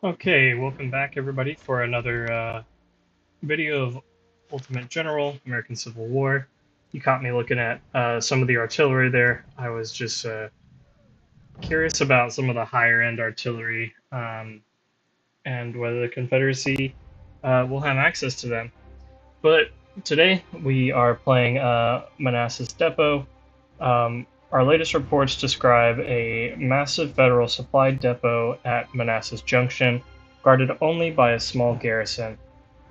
Okay, welcome back everybody for another video of Ultimate General, American Civil War. You caught me looking at some of the artillery there. I was just curious about some of the higher end artillery and whether the Confederacy will have access to them. But today we are playing Manassas Depot. Our latest reports describe a massive federal supply depot at Manassas Junction, guarded only by a small garrison.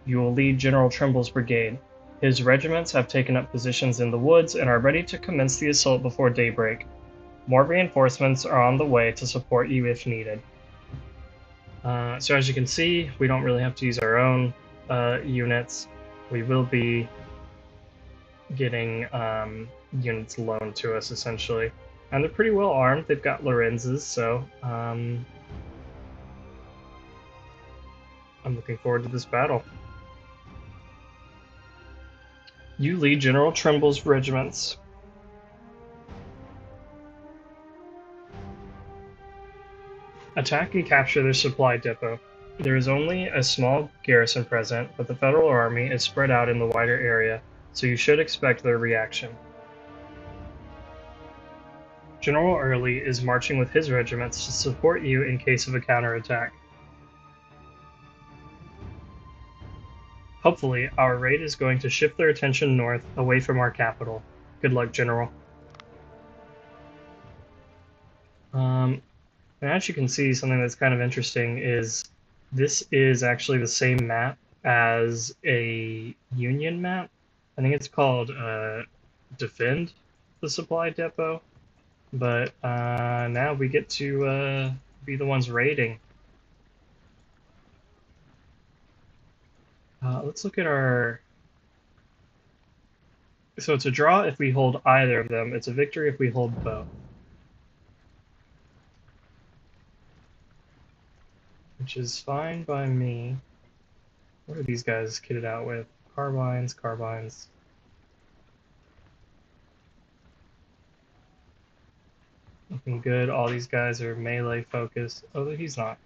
You will lead General Trimble's brigade. His regiments have taken up positions in the woods and are ready to commence the assault before daybreak. More reinforcements are on the way to support you if needed. So as you can see, we don't really have to use our own units. We will be getting units loaned to us, essentially. And they're pretty well armed. They've got Lorenzes, so I'm looking forward to this battle. You lead General Trimble's regiments. Attack and capture their supply depot. There is only a small garrison present, but the Federal Army is spread out in the wider area, so you should expect their reaction. General Early is marching with his regiments to support you in case of a counterattack. Hopefully, our raid is going to shift their attention north, away from our capital. Good luck, General. And as you can see, something that's kind of interesting is this is actually the same map as a Union map. I think it's called Defend the Supply Depot. But now we get to be the ones raiding. Let's look at our... So it's a draw if we hold either of them. It's a victory if we hold both. Which is fine by me. What are these guys kitted out with? Carbines, carbines. Looking good. All these guys are melee focused. Oh, he's not.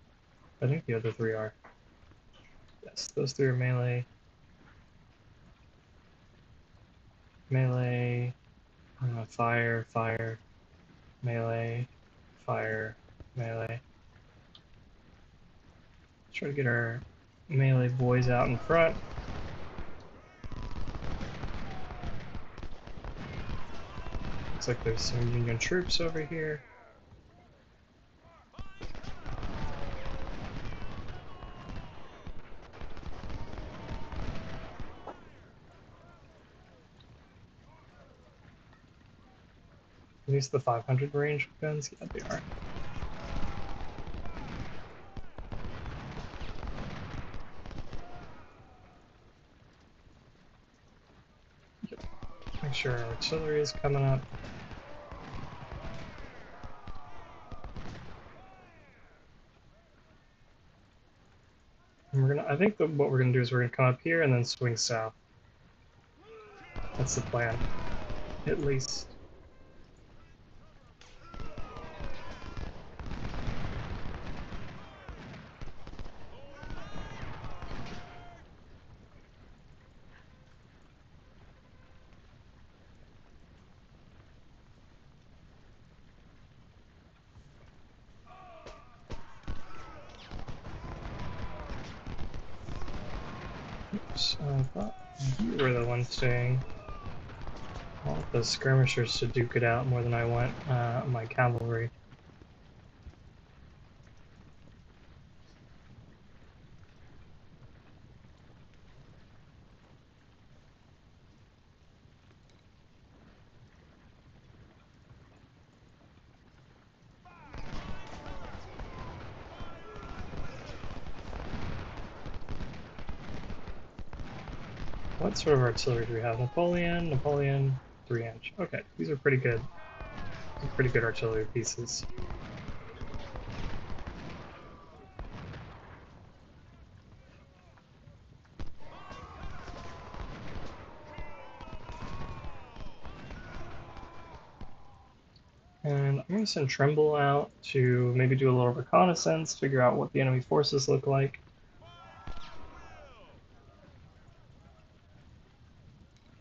I think the other three are. Yes, those three are melee. Melee. Fire, fire. Melee. Fire. Melee. Let's try to get our melee boys out in front. Looks like there's some Union troops over here. Are these the 500 range guns? Yeah, they are. Yep. Make sure our artillery is coming up. And we're gonna. I think what we're gonna do is we're gonna come up here and then swing south. That's the plan, at least. Oops, I thought you were the one staying. I want the skirmishers to duke it out more than I want my cavalry. What sort of artillery do we have? Napoleon, Napoleon, 3-inch. Okay, these are pretty good. These are pretty good artillery pieces. And I'm going to send Tremble out to maybe do a little reconnaissance, figure out what the enemy forces look like.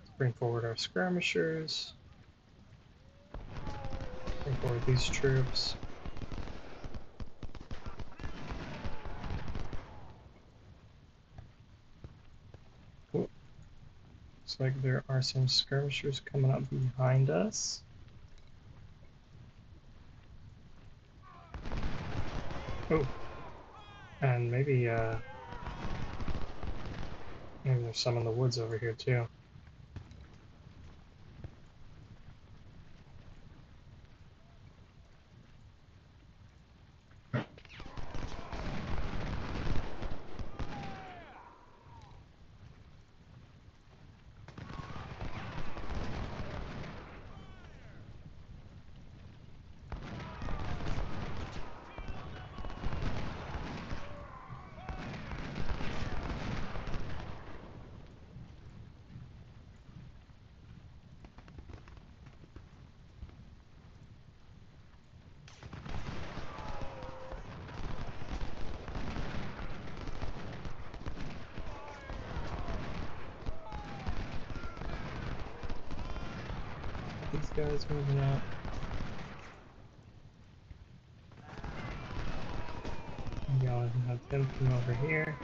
Let's bring forward our skirmishers. Bring forward these troops. Ooh. Looks like there are some skirmishers coming up behind us. Oh, and maybe there's some in the woods over here too. These guys moving out. Maybe I'll have them come over here.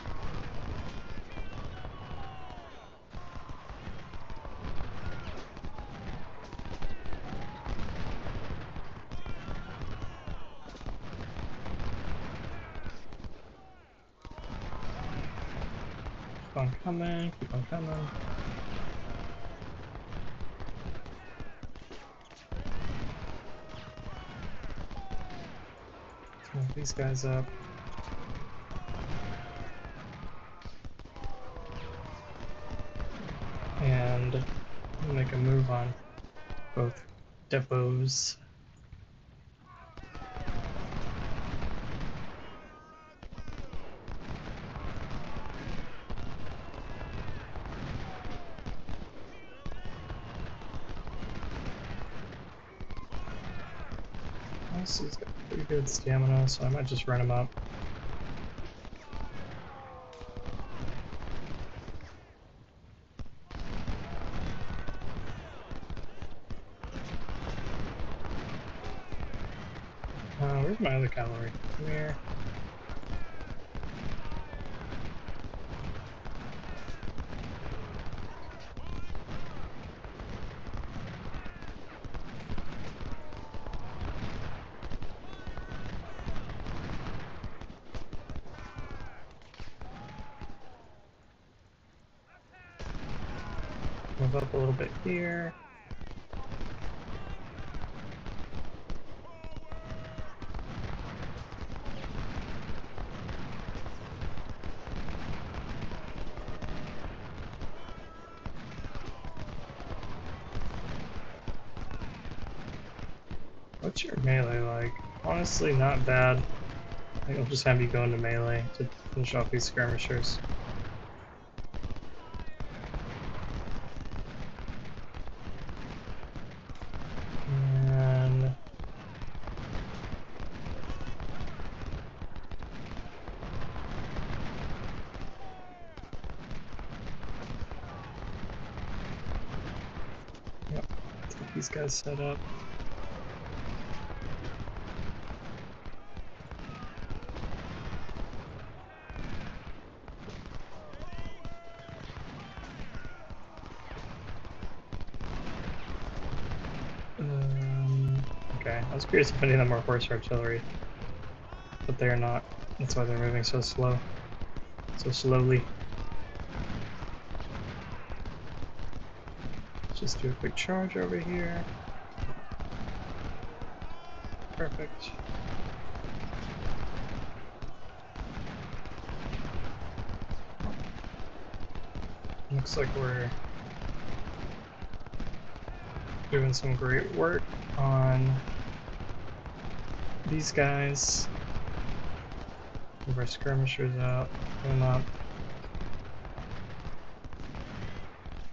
Keep on coming, keep on coming. Let's move these guys up. And make a move on both depots. Nice, he's got pretty good stamina, so I might just run him up. Where's my other cavalry? Come here. Move up a little bit here. What's your melee like? Honestly, not bad. I think I'll just have you go into melee to finish off these skirmishers. And yep, let's get these guys set up. Okay, I was curious if any of them were horse artillery, but they're not. That's why they're moving so slow, so slowly. Let's just do a quick charge over here. Perfect. Looks like we're doing some great work on these guys. Move our skirmishers out, put them up.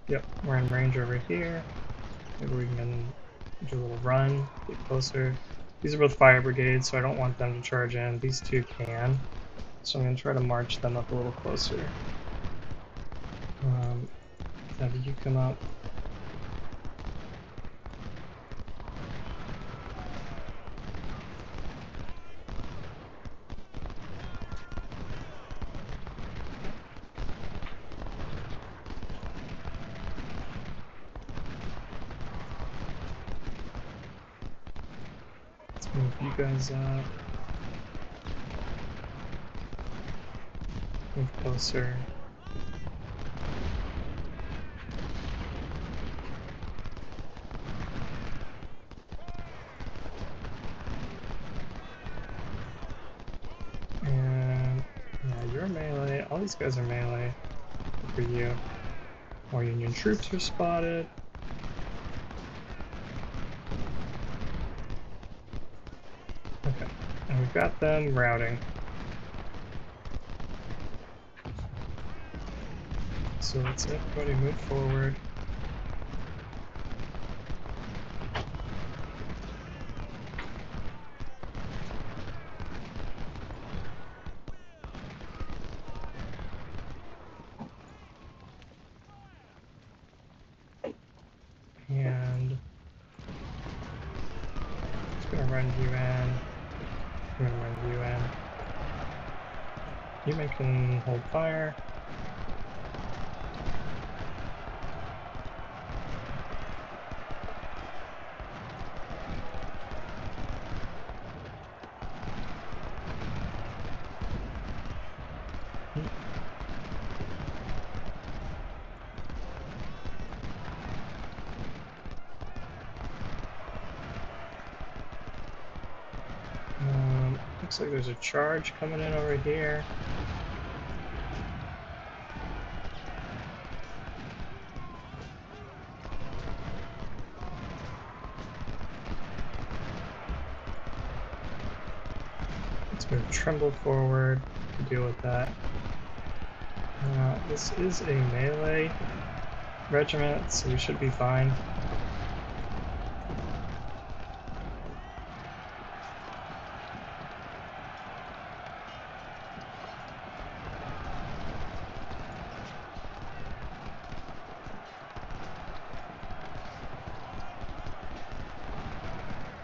Yep, we're in range over here. Maybe we can do a little run, get closer. These are both fire brigades, so I don't want them to charge in. These two can. So I'm going to try to march them up a little closer. Have you come up? Let's move you guys up. Move closer. And yeah, you're melee. All these guys are melee. For you. More Union troops are spotted. Okay, and we've got them routing. So let's everybody move forward. And just gonna run you in. I'm gonna run you in. You can hold fire. Looks like there's a charge coming in over here. Let's move Tremble forward to deal with that. This is a melee regiment, so we should be fine.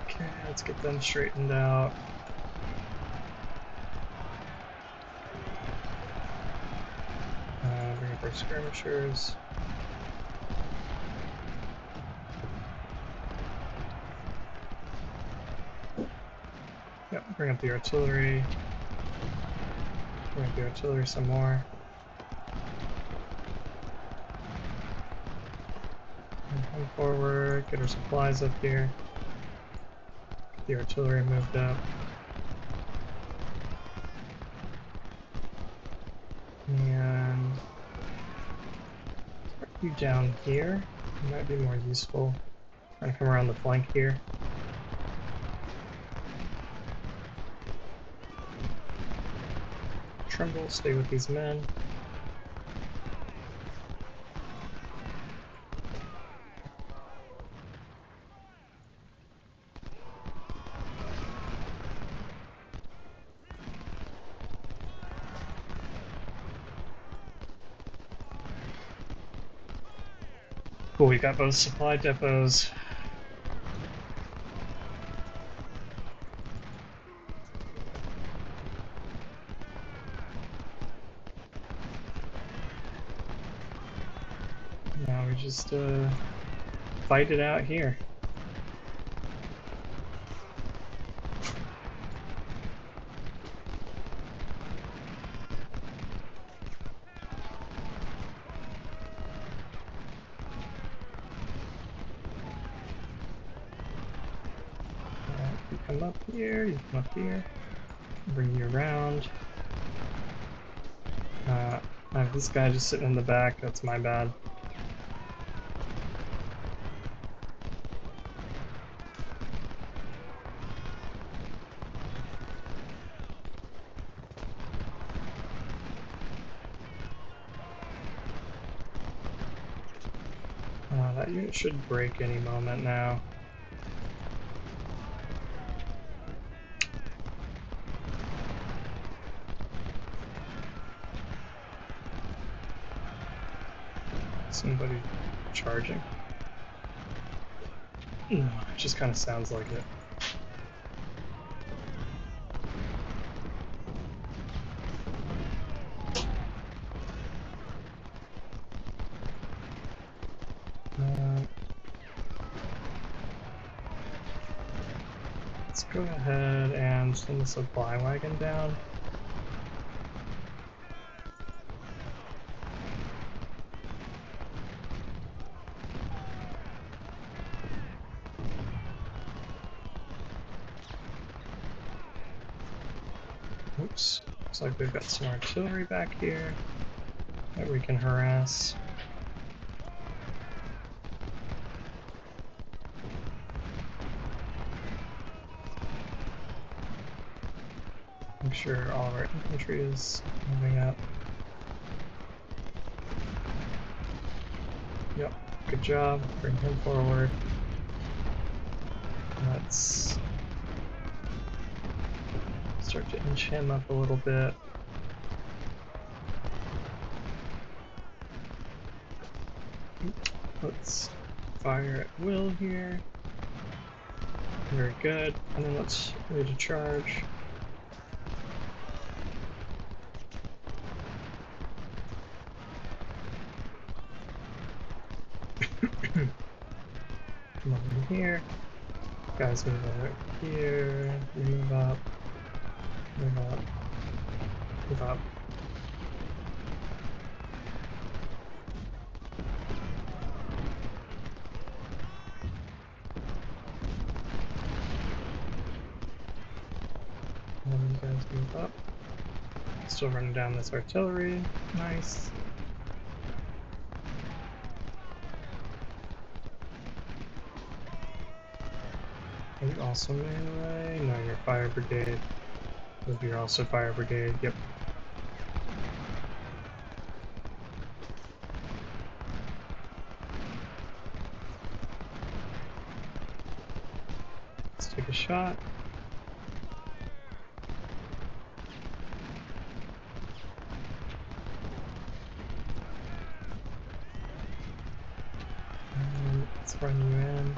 Okay, let's get them straightened out. Bring up our skirmishers. Yep, bring up the artillery. Bring up the artillery some more. And come forward, get our supplies up here. Get the artillery moved up. And put you down here. It might be more useful. Trying to come around the flank here. Tremble, stay with these men. Cool, we got both supply depots. Now we just fight it out here. You come up here, you come up here, bring you around. I have this guy just sitting in the back, that's my bad. That unit should break any moment now. Somebody charging? No, it just kind of sounds like it. Let's go ahead and send the supply wagon down. Oops, looks like we've got some artillery back here that we can harass. Make sure all of our infantry is moving up. Yep, good job. Bring him forward. Let's start to inch him up a little bit. Let's fire at will here. Very good. And then let's lead a charge. Come over here. Guys move over here. Move up. Move up. Move up. And you guys move up. Still running down this artillery. Nice. Are you also melee? No, you're fire brigade. You're also fire brigade. Yep. Let's take a shot. And let's run you in.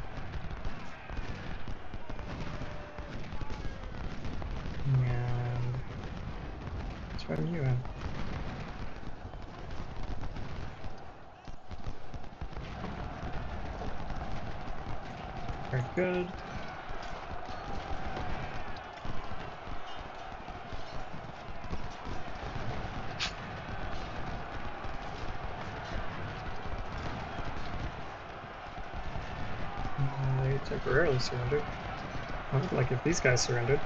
And let's run you in. Very good. They temporarily surrendered. Oh, like if these guys surrendered.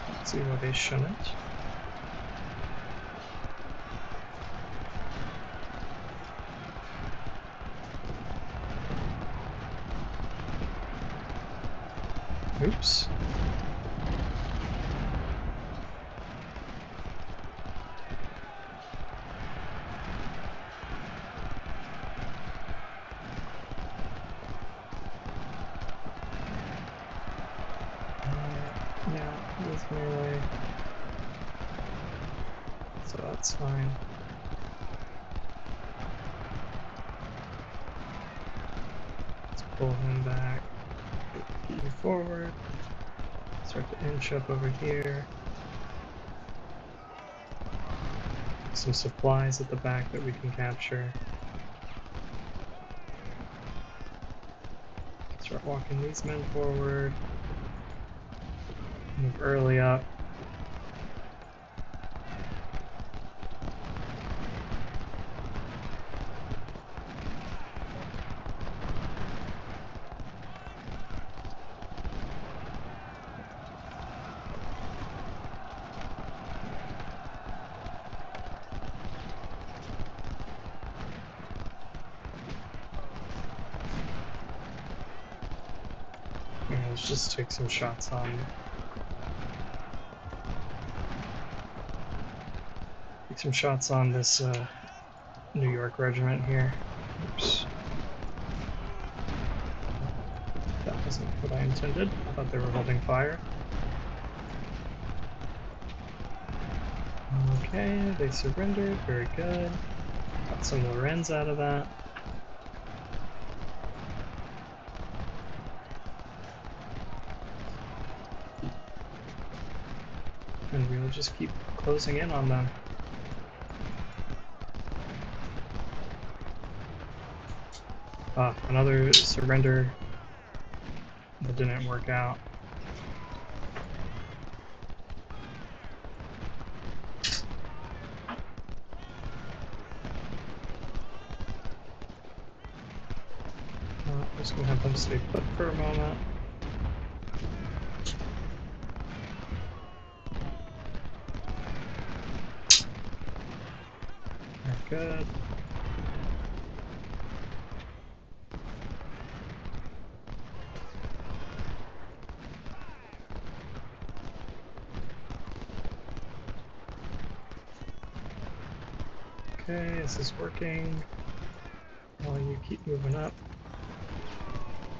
Let's see why they shouldn't. Oops. Yeah, it was melee. So that's fine. Let's pull him back. Get you forward. Start to inch up over here. Some supplies at the back that we can capture. Start walking these men forward. Move early up. And let's just take some shots on. Take some shots on this New York regiment here. Oops. That wasn't what I intended. I thought they were holding fire. Okay, they surrendered. Very good. Got some Lorenz out of that. And we'll just keep closing in on them. Another surrender that didn't work out. I'm just gonna have them stay put for a moment. Very good. Okay, this is working. While you keep moving up.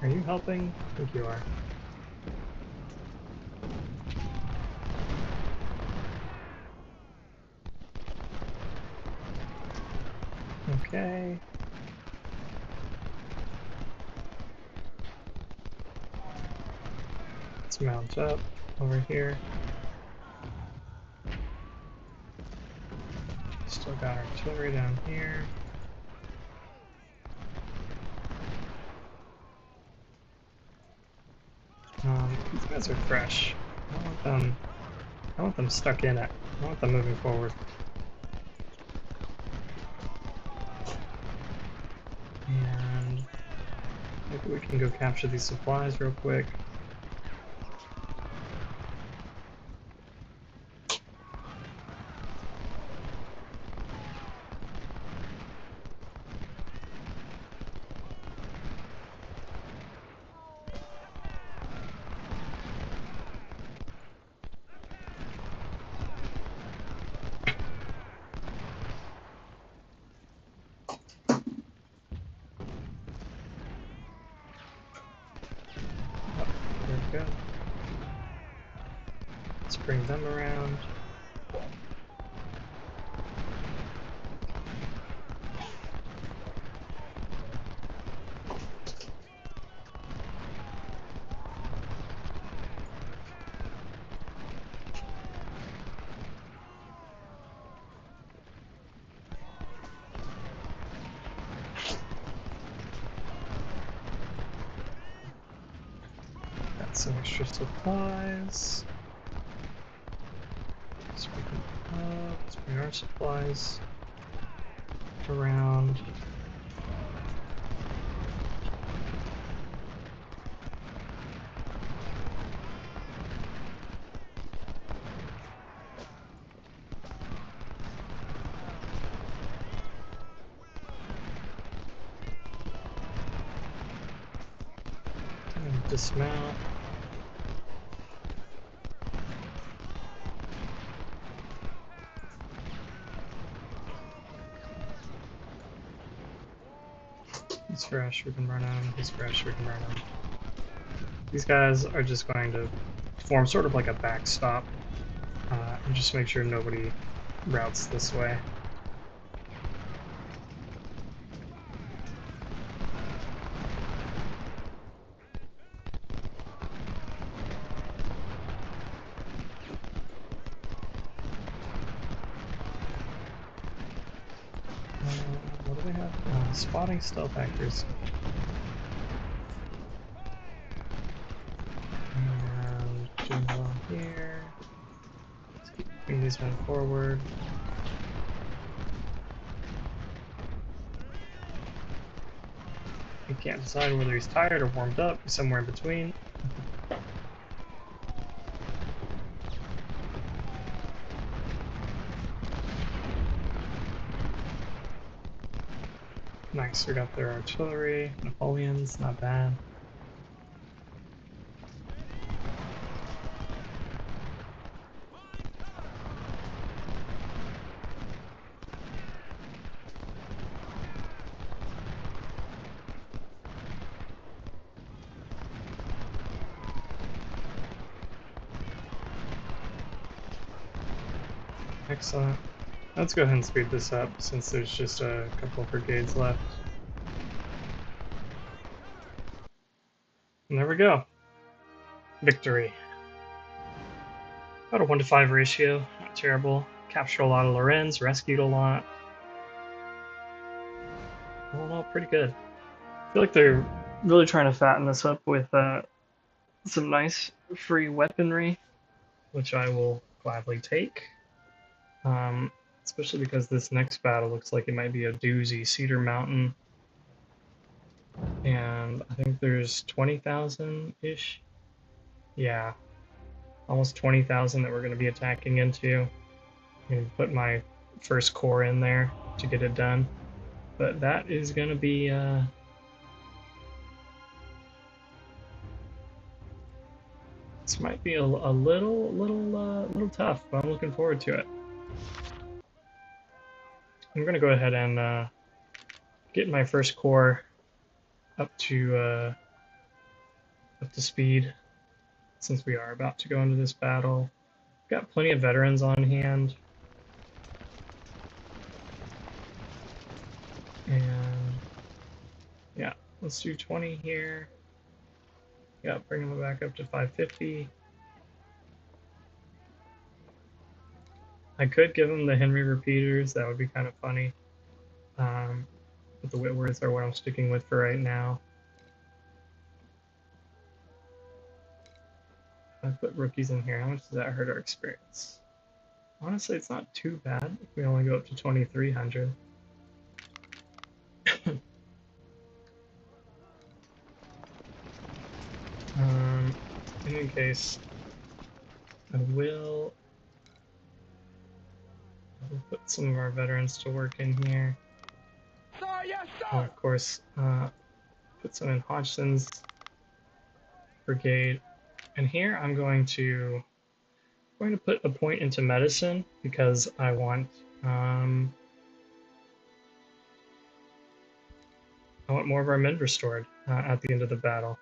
Are you helping? I think you are. Okay. Let's mount up over here. Still got artillery down here. These guys are fresh. I want them stuck in it. I want them moving forward. And maybe we can go capture these supplies real quick. There we go. Let's bring them around. Got some extra supplies. Let's bring our supplies around. And dismount. He's fresh, we can run him. He's fresh, we can run him. These guys are just going to form sort of like a backstop and just make sure nobody routes this way. What do they have? Spotting stealth actors. And doing well here. Let's keep moving these men forward. You can't decide whether he's tired or warmed up, he's somewhere in between. Nice, we got their artillery, Napoleons, not bad. Excellent. Let's go ahead and speed this up since there's just a couple of brigades left. And there we go. Victory. About a 1 to 5 ratio, not terrible. Captured a lot of Lorenz, rescued a lot. All in all, pretty good. I feel like they're really trying to fatten this up with some nice free weaponry, which I will gladly take. Especially because this next battle looks like it might be a doozy. Cedar Mountain, and I think there's 20,000-ish. Yeah, almost 20,000 that we're going to be attacking into. I'm going to put my first corps in there to get it done. But that is going to be this might be a little tough, but I'm looking forward to it. I'm going to go ahead and get my first corps up to speed, since we are about to go into this battle. Got plenty of veterans on hand, and yeah, let's do 20 here. Yeah, bring them back up to 550. I could give them the Henry repeaters. That would be kind of funny. But the Whitworths are what I'm sticking with for right now. I put rookies in here. How much does that hurt our experience? Honestly, it's not too bad if we only go up to 2,300. In any case, I will put some of our veterans to work in here. Sir, yes, sir. And of course, put some in Hodgson's brigade. And here I'm going to put a point into medicine because I want more of our men restored at the end of the battle.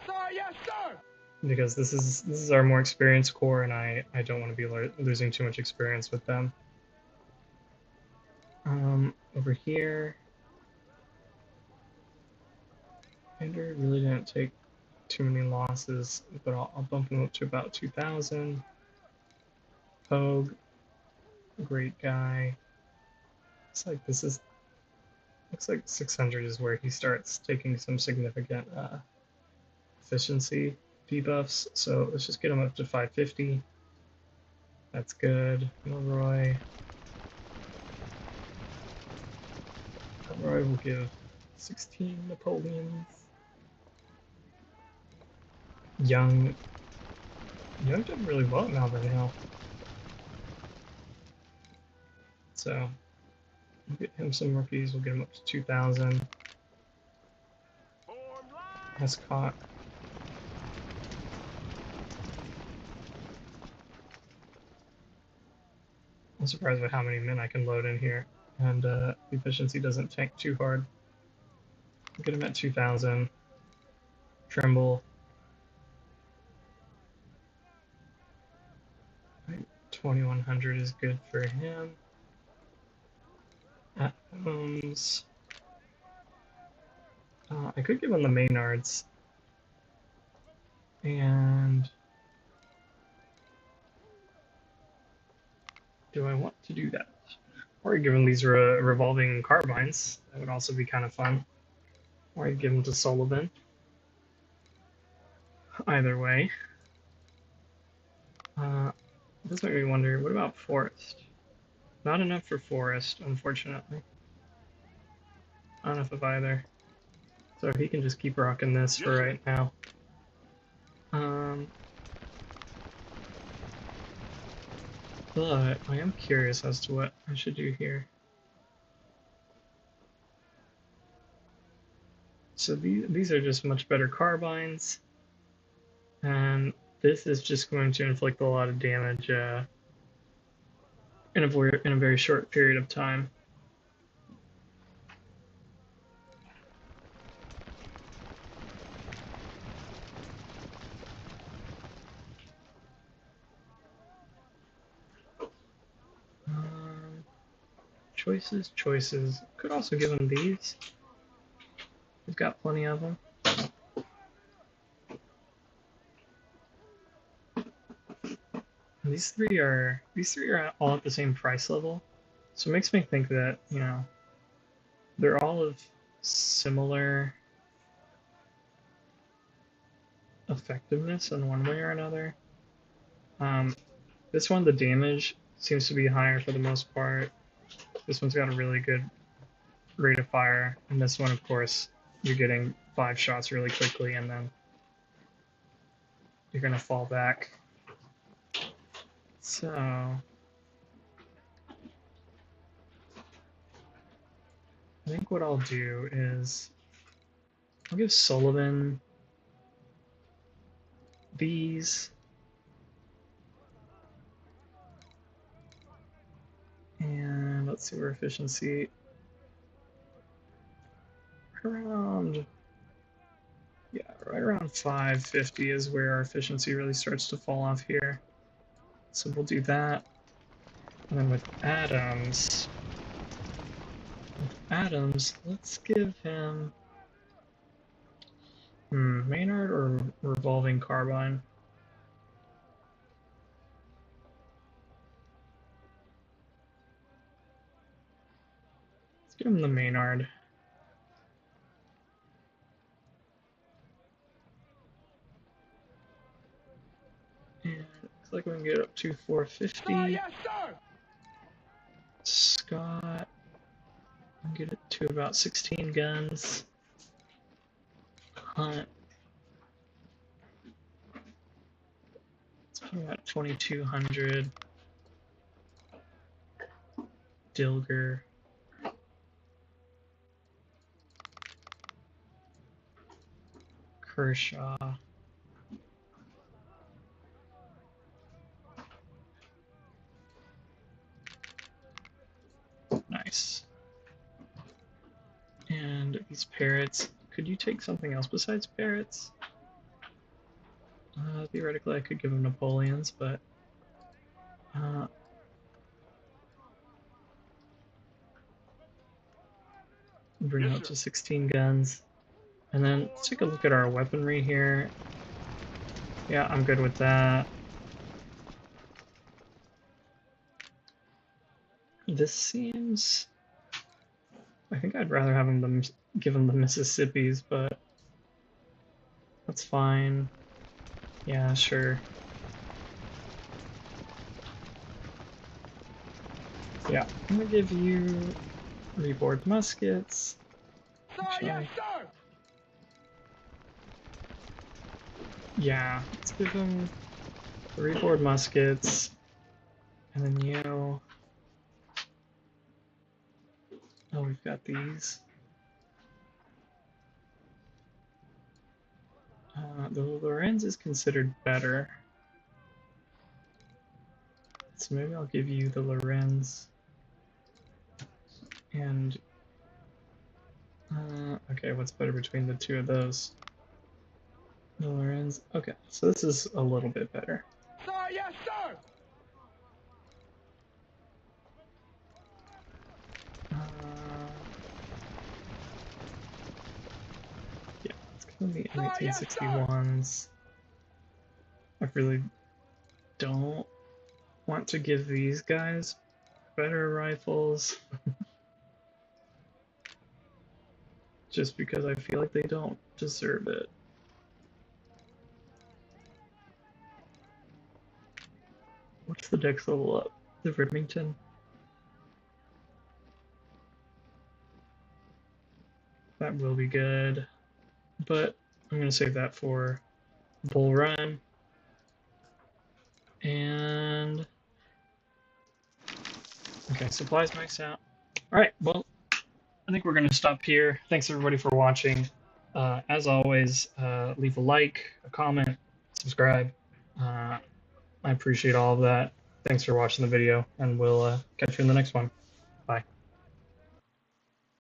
Sir, yes, sir. Because this is our more experienced corps, and I don't want to be losing too much experience with them. Over here, Ender really didn't take too many losses, but I'll bump him up to about 2,000. Pogue, great guy. Looks like 600 is where he starts taking some significant efficiency debuffs. So let's just get him up to 550. That's good. Milroy. Milroy will give 16 Napoleons. Young did really well at Malvern Hill. So we'll get him some rookies. We'll get him up to 2,000. Escott. I'm surprised by how many men I can load in here, and the efficiency doesn't tank too hard. We'll get him at 2,000. Trimble. 2,100 is good for him. At Holmes. I could give him the Maynards. And do I want to do that? Or give him these revolving carbines. That would also be kind of fun. Or I'd give them to Sullivan. Either way. This makes me wonder, what about Forest? Not enough for Forest, unfortunately. Not enough of either. So he can just keep rocking this for right now. But I am curious as to what I should do here. So these are just much better carbines. And this is just going to inflict a lot of damage in a very short period of time. Choices, choices. Could also give him these. We've got plenty of them. And these three are all at the same price level, so it makes me think that, you know, they're all of similar effectiveness in one way or another. This one, the damage seems to be higher for the most part. This one's got a really good rate of fire, and this one, of course, you're getting 5 shots really quickly, and then you're gonna fall back. So I think what I'll do is I'll give Sullivan these. And let's see where efficiency around, yeah, right around 550 is where our efficiency really starts to fall off here. So we'll do that. And then with Adams, let's give him Maynard or revolving carbine. Let's give him the Maynard. And looks like we can get up to 450. Yes, sir. Scott, I'll get it to about 16 guns. Hunt, let's put him at 2200. Dilger, Kershaw, nice. And these parrots, could you take something else besides parrots? Theoretically, I could give them Napoleons, but bring them up to 16 guns. And then let's take a look at our weaponry here. Yeah, I'm good with that. This seems... I think I'd rather have them give them the Mississippis, but that's fine. Yeah, sure. Yeah, I'm gonna give you reboard muskets. Sir, yes, sir. Yeah, let's give him the reboard muskets, and then you. Oh, we've got these. The Lorenz is considered better, so maybe I'll give you the Lorenz. And okay, what's better between the two of those? The Lorenz. Okay, so this is a little bit better. Sir, yes, sir. Yeah, it's gonna be 1861s. I really don't want to give these guys better rifles. Just because I feel like they don't deserve it. What's the next level up? The Remington? That will be good. But I'm going to save that for Bull Run. And... okay, supplies maxed out. Alright, well, I think we're going to stop here. Thanks everybody for watching. As always, leave a like, a comment, subscribe. I appreciate all of that. Thanks for watching the video, and we'll catch you in the next one.